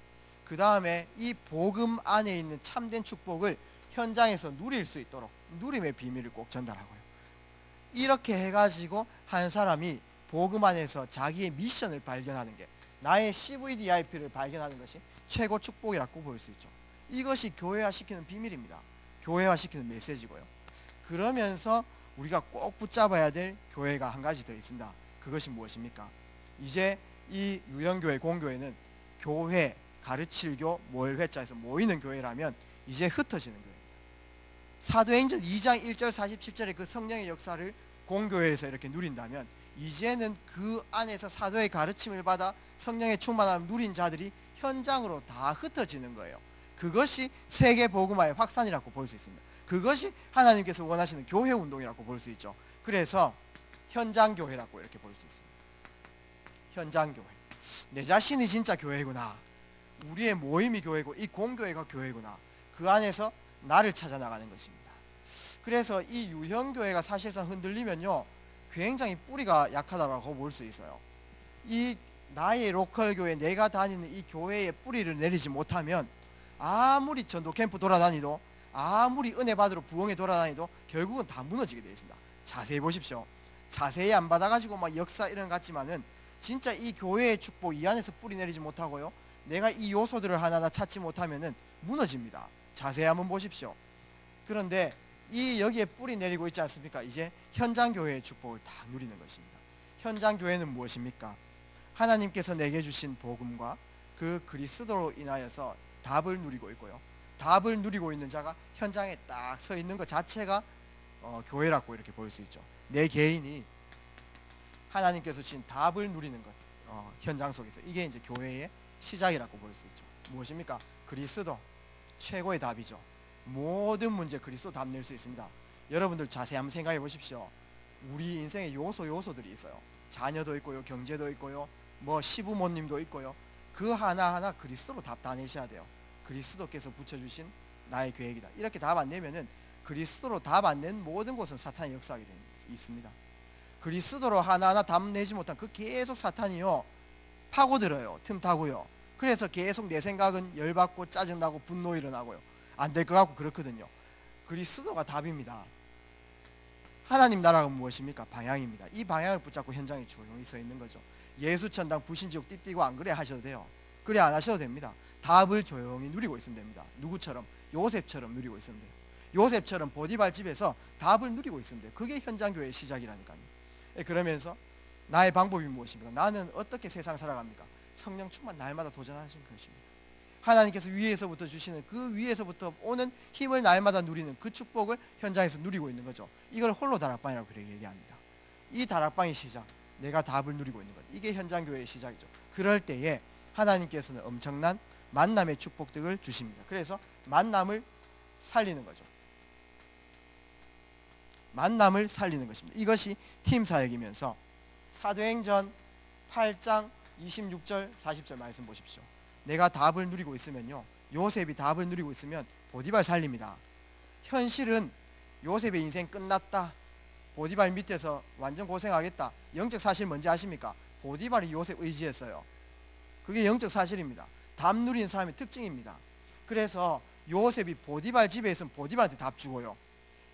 그 다음에 이 복음 안에 있는 참된 축복을 현장에서 누릴 수 있도록 누림의 비밀을 꼭 전달하고요. 이렇게 해가지고 한 사람이 복음 안에서 자기의 미션을 발견하는 게 나의 CVDIP를 발견하는 것이 최고 축복이라고 볼 수 있죠. 이것이 교회화시키는 비밀입니다. 교회화시키는 메시지고요. 그러면서 우리가 꼭 붙잡아야 될 교회가 한 가지 더 있습니다. 그것이 무엇입니까? 이제 이 유형교회 공교회는 교회 가르칠교 모일 회자에서 모이는 교회라면 이제 흩어지는 교회입니다. 사도행전 2장 1절 47절의 그 성령의 역사를 공교회에서 이렇게 누린다면 이제는 그 안에서 사도의 가르침을 받아 성령의 충만함을 누린 자들이 현장으로 다 흩어지는 거예요. 그것이 세계 복음화의 확산이라고 볼 수 있습니다. 그것이 하나님께서 원하시는 교회 운동이라고 볼 수 있죠. 그래서 현장 교회라고 이렇게 볼 수 있습니다. 현장 교회. 내 자신이 진짜 교회구나. 우리의 모임이 교회고 이 공교회가 교회구나. 그 안에서 나를 찾아 나가는 것입니다. 그래서 이 유형교회가 사실상 흔들리면요, 굉장히 뿌리가 약하다고 볼 수 있어요. 이 나의 로컬 교회, 내가 다니는 이 교회의 뿌리를 내리지 못하면 아무리 전도 캠프 돌아다니도, 아무리 은혜 받으러 부흥에 돌아다니도 결국은 다 무너지게 되어 있습니다. 자세히 보십시오. 자세히 안 받아가지고 막 역사 이런 것 같지만은 진짜 이 교회의 축복 이 안에서 뿌리 내리지 못하고요, 내가 이 요소들을 하나하나 찾지 못하면은 무너집니다. 자세히 한번 보십시오. 그런데 이 여기에 뿌리 내리고 있지 않습니까? 이제 현장 교회의 축복을 다 누리는 것입니다. 현장 교회는 무엇입니까? 하나님께서 내게 주신 복음과 그 그리스도로 인하여서 답을 누리고 있고요, 답을 누리고 있는 자가 현장에 딱 서 있는 것 자체가 교회라고 이렇게 볼 수 있죠. 내 개인이 하나님께서 주신 답을 누리는 것, 현장 속에서 이게 이제 교회의 시작이라고 볼 수 있죠. 무엇입니까? 그리스도 최고의 답이죠. 모든 문제 그리스도 답 낼 수 있습니다. 여러분들 자세히 한번 생각해 보십시오. 우리 인생에 요소들이 있어요. 자녀도 있고요, 경제도 있고요, 뭐 시부모님도 있고요. 그 하나하나 그리스도로 답 다 내셔야 돼요. 그리스도께서 붙여주신 나의 계획이다. 이렇게 답 안 내면은 그리스도로 답 안 낸 모든 곳은 사탄이 역사하게 있습니다. 그리스도로 하나하나 답 내지 못한 그 계속 사탄이요 파고들어요. 틈타고요. 그래서 계속 내 생각은 열받고 짜증나고 분노 일어나고요, 안 될 것 같고 그렇거든요. 그리스도가 답입니다. 하나님 나라가 무엇입니까? 방향입니다. 이 방향을 붙잡고 현장에 조용히 서 있는 거죠. 예수천당 불신지옥 띠띠고 안 그래 하셔도 돼요. 그래 안 하셔도 됩니다. 답을 조용히 누리고 있으면 됩니다. 누구처럼? 요셉처럼 누리고 있으면 돼요. 요셉처럼 보디발 집에서 답을 누리고 있으면 돼요. 그게 현장교회의 시작이라니까요. 그러면서 나의 방법이 무엇입니까? 나는 어떻게 세상 살아갑니까? 성령 충만 날마다 도전하시는 것입니다. 하나님께서 위에서부터 주시는 그 위에서부터 오는 힘을 날마다 누리는 그 축복을 현장에서 누리고 있는 거죠. 이걸 홀로 다락방이라고 그렇게 얘기합니다. 이 다락방의 시작, 내가 답을 누리고 있는 것, 이게 현장교회의 시작이죠. 그럴 때에 하나님께서는 엄청난 만남의 축복들을 주십니다. 그래서 만남을 살리는 거죠. 만남을 살리는 것입니다. 이것이 팀 사역이면서 사도행전 8장 26절 40절 말씀 보십시오. 내가 답을 누리고 있으면요, 요셉이 답을 누리고 있으면 보디발 살립니다. 현실은 요셉의 인생 끝났다, 보디발 밑에서 완전 고생하겠다. 영적 사실 뭔지 아십니까? 보디발이 요셉 의지했어요. 그게 영적 사실입니다. 답 누리는 사람의 특징입니다. 그래서 요셉이 보디발 집에 있으면 보디발한테 답 주고요,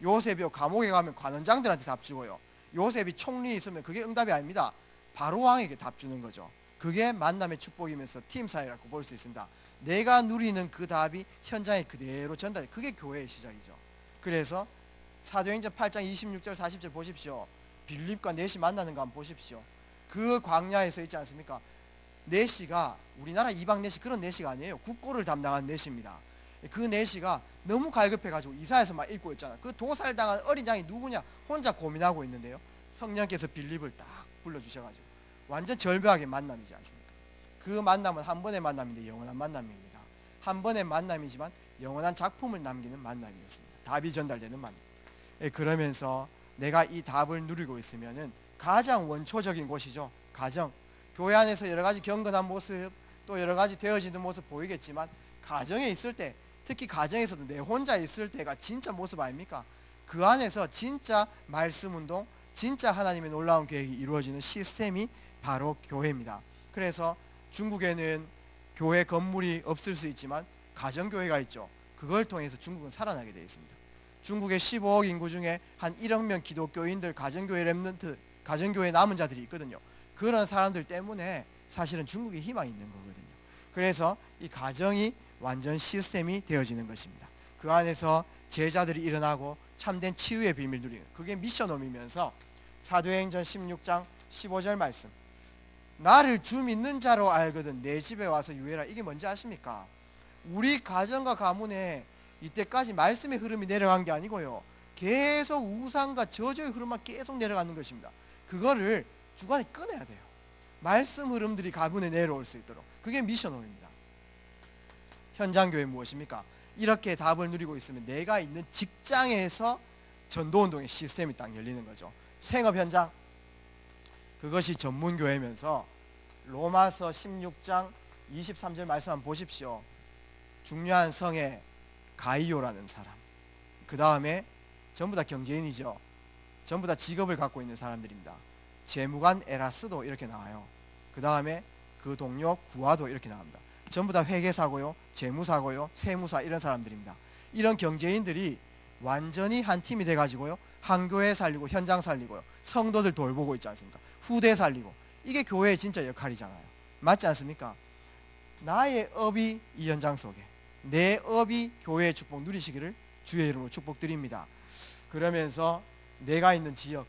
요셉이 감옥에 가면 관원장들한테 답 주고요, 요셉이 총리에 있으면 그게 응답이 아닙니다. 바로 왕에게 답 주는 거죠. 그게 만남의 축복이면서 팀 사회라고 볼 수 있습니다. 내가 누리는 그 답이 현장에 그대로 전달, 그게 교회의 시작이죠. 그래서 사도행전 8장 26절 40절 보십시오. 빌립과 넷이 만나는 거 한번 보십시오. 그 광야에서 있지 않습니까? 넷이가 우리나라 이방 넷이 그런 넷이가 아니에요. 국고를 담당한 넷입니다. 그 넷이가 너무 갈급해가지고 이사야서 막 읽고 있잖아. 그 도살당한 어린 양이 누구냐 혼자 고민하고 있는데요, 성령께서 빌립을 딱 불러주셔가지고 완전 절묘하게 만남이지 않습니까? 그 만남은 한 번의 만남인데 영원한 만남입니다. 한 번의 만남이지만 영원한 작품을 남기는 만남이었습니다. 답이 전달되는 만남. 그러면서 내가 이 답을 누리고 있으면은 가장 원초적인 곳이죠. 가정. 교회 안에서 여러 가지 경건한 모습, 또 여러 가지 되어지는 모습 보이겠지만 가정에 있을 때, 특히 가정에서도 내 혼자 있을 때가 진짜 모습 아닙니까? 그 안에서 진짜 말씀 운동, 진짜 하나님의 놀라운 계획이 이루어지는 시스템이 바로 교회입니다. 그래서 중국에는 교회 건물이 없을 수 있지만 가정교회가 있죠. 그걸 통해서 중국은 살아나게 되어 있습니다. 중국의 15억 인구 중에 한 1억 명 기독교인들, 가정교회 렘넌트, 가정교회 남은 자들이 있거든요. 그런 사람들 때문에 사실은 중국에 희망이 있는 거거든요. 그래서 이 가정이 완전 시스템이 되어지는 것입니다. 그 안에서 제자들이 일어나고 참된 치유의 비밀 누리는, 그게 미션홈이면서 사도행전 16장 15절 말씀, 나를 주 믿는 자로 알거든 내 집에 와서 유해라. 이게 뭔지 아십니까? 우리 가정과 가문에 이때까지 말씀의 흐름이 내려간 게 아니고요, 계속 우상과 저주의 흐름만 계속 내려가는 것입니다. 그거를 주관에 끊어야 돼요. 말씀 흐름들이 가문에 내려올 수 있도록. 그게 미션홈입니다. 현장교회 무엇입니까? 이렇게 답을 누리고 있으면 내가 있는 직장에서 전도운동의 시스템이 딱 열리는 거죠. 생업 현장, 그것이 전문교회면서 로마서 16장 23절 말씀 한번 보십시오. 중요한 성에 가이오라는 사람, 그 다음에 전부 다 경제인이죠. 전부 다 직업을 갖고 있는 사람들입니다. 재무관 에라스도 이렇게 나와요. 그 다음에 그 동료 구아도 이렇게 나옵니다. 전부 다 회계사고요, 재무사고요, 세무사, 이런 사람들입니다. 이런 경제인들이 완전히 한 팀이 돼가지고요, 한 교회 살리고 현장 살리고요, 성도들 돌보고 있지 않습니까? 후대 살리고. 이게 교회의 진짜 역할이잖아요. 맞지 않습니까? 나의 업이 이 현장 속에, 내 업이 교회의 축복 누리시기를 주의 이름으로 축복드립니다. 그러면서 내가 있는 지역,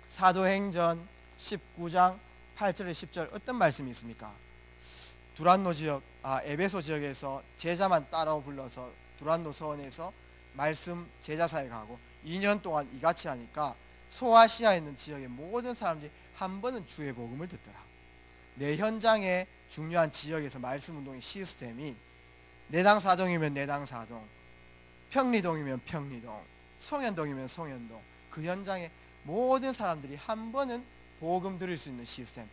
사도행전 19장 8절에 10절 어떤 말씀이 있습니까? 두란노 지역, 에베소 지역에서 제자만 따라 불러서 두란노 서원에서 말씀 제자 사역하고 2년 동안 이같이 하니까 소아시아에 있는 지역의 모든 사람들이 한 번은 주의 복음을 듣더라. 내 현장의 중요한 지역에서 말씀 운동의 시스템이 내당 사동이면 내당 사동, 평리동이면 평리동, 송현동이면 송현동, 그 현장의 모든 사람들이 한 번은 복음 들을 수 있는 시스템,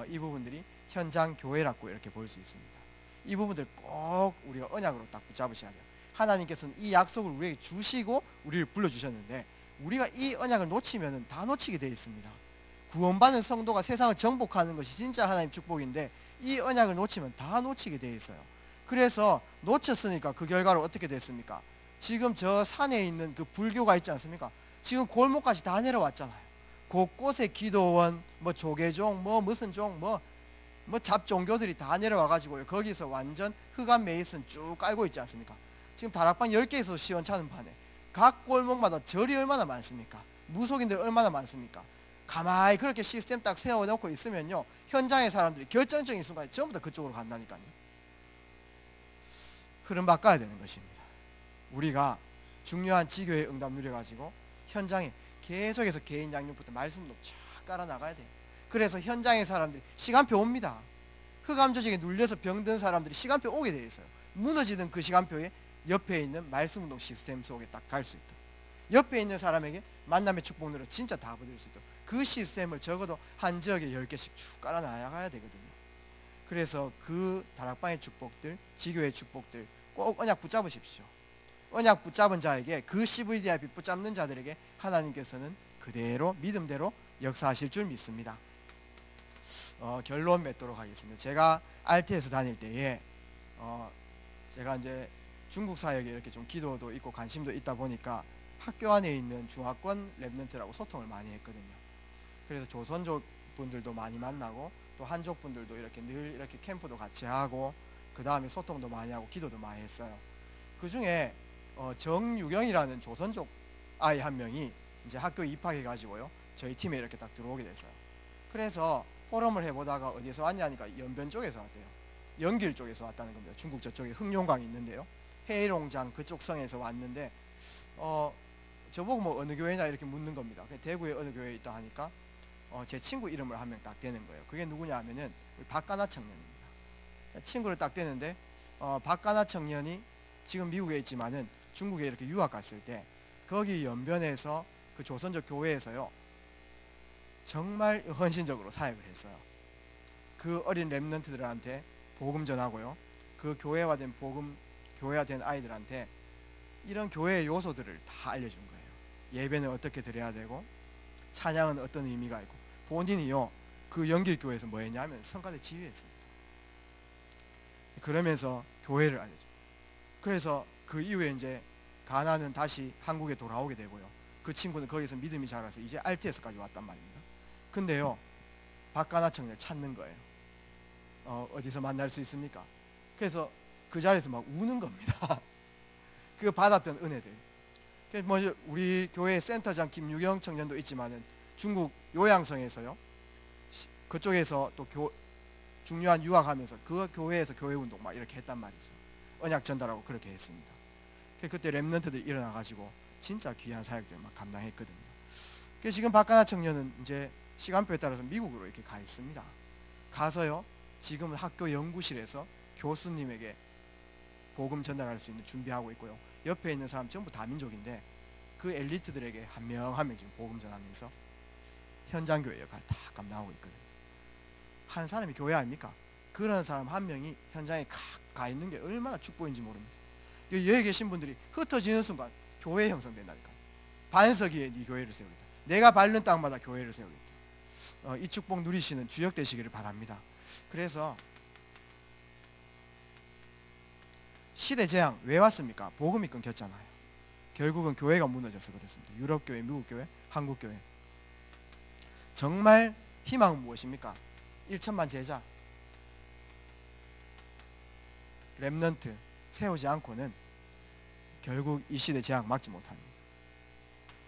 이 부분들이 현장 교회라고 이렇게 볼 수 있습니다. 이 부분들 꼭 우리가 언약으로 딱 붙잡으셔야 돼요. 하나님께서는 이 약속을 우리에게 주시고 우리를 불러주셨는데 우리가 이 언약을 놓치면 다 놓치게 되어 있습니다. 구원받은 성도가 세상을 정복하는 것이 진짜 하나님 축복인데 이 언약을 놓치면 다 놓치게 되어 있어요. 그래서 놓쳤으니까 그 결과로 어떻게 됐습니까? 지금 저 산에 있는 그 불교가 있지 않습니까? 지금 골목까지 다 내려왔잖아요. 곳곳에 기도원, 뭐 조계종, 뭐 무슨 종, 뭐 잡종교들이 다 내려와가지고요, 거기서 완전 흑암 메이슨 쭉 깔고 있지 않습니까? 지금 다락방 10개에서 시원찮은 판에 각 골목마다 절이 얼마나 많습니까? 무속인들 얼마나 많습니까? 가만히 그렇게 시스템 딱 세워놓고 있으면요, 현장의 사람들이 결정적인 순간에 전부 다 그쪽으로 간다니까요. 흐름 바꿔야 되는 것입니다. 우리가 중요한 지교의 응답 누려가지고 현장에 계속해서 개인 양육부터 말씀도 쫙 깔아 나가야 돼요. 그래서 현장의 사람들이 시간표 옵니다. 흑암 조직에 눌려서 병든 사람들이 시간표 오게 되어 있어요. 무너지던 그 시간표에 옆에 있는 말씀 운동 시스템 속에 딱 갈 수 있도록, 옆에 있는 사람에게 만남의 축복 누려 진짜 다 받을 수 있도록 그 시스템을 적어도 한 지역에 10개씩 쭉 깔아 나가야 되거든요. 그래서 그 다락방의 축복들, 지교의 축복들 꼭 언약 붙잡으십시오. 언약 붙잡은 자에게, 그 CVDIP 붙잡는 자들에게 하나님께서는 그대로 믿음대로 역사하실 줄 믿습니다. 결론 맺도록 하겠습니다. 제가 RT에서 다닐 때에 제가 이제 중국 사역에 이렇게 좀 기도도 있고 관심도 있다 보니까 학교 안에 있는 중화권 랩런트라고 소통을 많이 했거든요. 그래서 조선족 분들도 많이 만나고 또 한족 분들도 이렇게 늘 이렇게 캠프도 같이 하고 그 다음에 소통도 많이 하고 기도도 많이 했어요. 그 중에 정유경이라는 조선족 아이 한 명이 이제 학교에 입학해 가지고요, 저희 팀에 이렇게 딱 들어오게 됐어요. 그래서 포럼을 해보다가 어디서 왔냐니까 연변 쪽에서 왔대요. 연길 쪽에서 왔다는 겁니다. 중국 저쪽에 흑룡강이 있는데요, 해일옹장 그쪽 성에서 왔는데 저보고 뭐 어느 교회냐 이렇게 묻는 겁니다. 대구에 어느 교회에 있다 하니까 제 친구 이름을 한 명 딱 대는 거예요. 그게 누구냐 하면은 우리 박가나 청년입니다. 친구를 딱 대는데 박가나 청년이 지금 미국에 있지만은 중국에 이렇게 유학 갔을 때 거기 연변에서 그 조선족 교회에서요 정말 헌신적으로 사역을 했어요. 그 어린 렘넌트들한테 복음 전하고요, 그 교회화된 교회화된 아이들한테 이런 교회의 요소들을 다 알려준 거예요. 예배는 어떻게 드려야 되고 찬양은 어떤 의미가 있고, 본인이요 그 연길교회에서 뭐 했냐면 성가대 지휘했습니다. 그러면서 교회를 알려줘. 그래서 그 이후에 이제 가나는 다시 한국에 돌아오게 되고요, 그 친구는 거기서 믿음이 자라서 이제 RTS까지 왔단 말입니다. 근데요 박가나 청년을 찾는 거예요. 어디서 만날 수 있습니까? 그래서 그 자리에서 막 우는 겁니다. 그 받았던 은혜들. 뭐 우리 교회 센터장 김유경 청년도 있지만은 중국 요양성에서요 그쪽에서 또 중요한 유학하면서 그 교회에서 교회 운동 막 이렇게 했단 말이죠. 언약 전달하고 그렇게 했습니다. 그때 렘넌트들이 일어나가지고 진짜 귀한 사역들 막 감당했거든요. 지금 박가나 청년은 이제 시간표에 따라서 미국으로 이렇게 가 있습니다. 가서요, 지금 학교 연구실에서 교수님에게 복음 전달할 수 있는 준비하고 있고요. 옆에 있는 사람 전부 다민족인데 그 엘리트들에게 한 명 한 명 지금 복음 전하면서 현장 교회 역할 다 감당하고 있거든요. 한 사람이 교회 아닙니까? 그런 사람 한 명이 현장에 가 있는 게 얼마나 축복인지 모릅니다. 여기 계신 분들이 흩어지는 순간 교회 형성된다니까요. 반석 위에 네 교회를 세우겠다. 내가 밟는 땅마다 교회를 세우겠다. 이 축복 누리시는 주역 되시기를 바랍니다. 그래서 시대 재앙 왜 왔습니까? 복음이 끊겼잖아요. 결국은 교회가 무너져서 그렇습니다. 유럽 교회, 미국 교회, 한국 교회. 정말 희망은 무엇입니까? 1천만 제자, 렘넌트 세우지 않고는 결국 이 시대 재앙 막지 못합니다.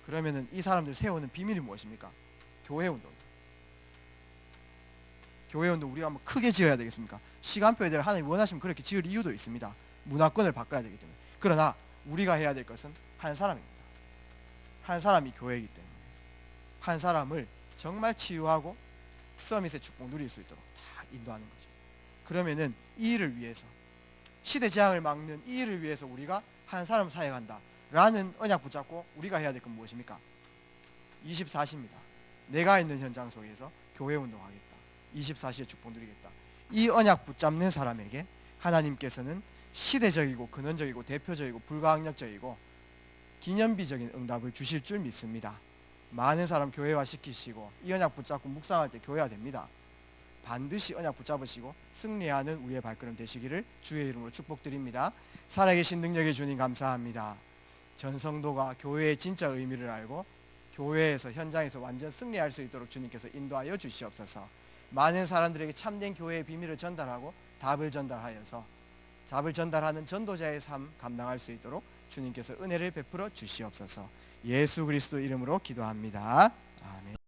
그러면은 이 사람들 세우는 비밀이 무엇입니까? 교회 운동. 교회 운동 우리가 한번 크게 지어야 되겠습니까? 시간표에 대해 하나님 원하시면 그렇게 지을 이유도 있습니다. 문화권을 바꿔야 되기 때문에. 그러나 우리가 해야 될 것은 한 사람입니다. 한 사람이 교회이기 때문에 한 사람을 정말 치유하고 서밋의 축복 누릴 수 있도록 다 인도하는 거죠. 그러면은 이 일을 위해서, 시대 재앙을 막는 이 일을 위해서 우리가 한 사람을 사역한다 라는 언약 붙잡고 우리가 해야 될 건 무엇입니까? 24시입니다. 내가 있는 현장 속에서 교회 운동하겠다. 24시의 축복 누리겠다. 이 언약 붙잡는 사람에게 하나님께서는 시대적이고 근원적이고 대표적이고 불가항력적이고 기념비적인 응답을 주실 줄 믿습니다. 많은 사람 교회화 시키시고 이 언약 붙잡고 묵상할 때 교회화 됩니다. 반드시 언약 붙잡으시고 승리하는 우리의 발걸음 되시기를 주의 이름으로 축복드립니다. 살아계신 능력의 주님 감사합니다. 전 성도가 교회의 진짜 의미를 알고 교회에서 현장에서 완전 승리할 수 있도록 주님께서 인도하여 주시옵소서. 많은 사람들에게 참된 교회의 비밀을 전달하고 답을 전달하여서 답을 전달하는 전도자의 삶 감당할 수 있도록 주님께서 은혜를 베풀어 주시옵소서. 예수 그리스도 이름으로 기도합니다. 아멘.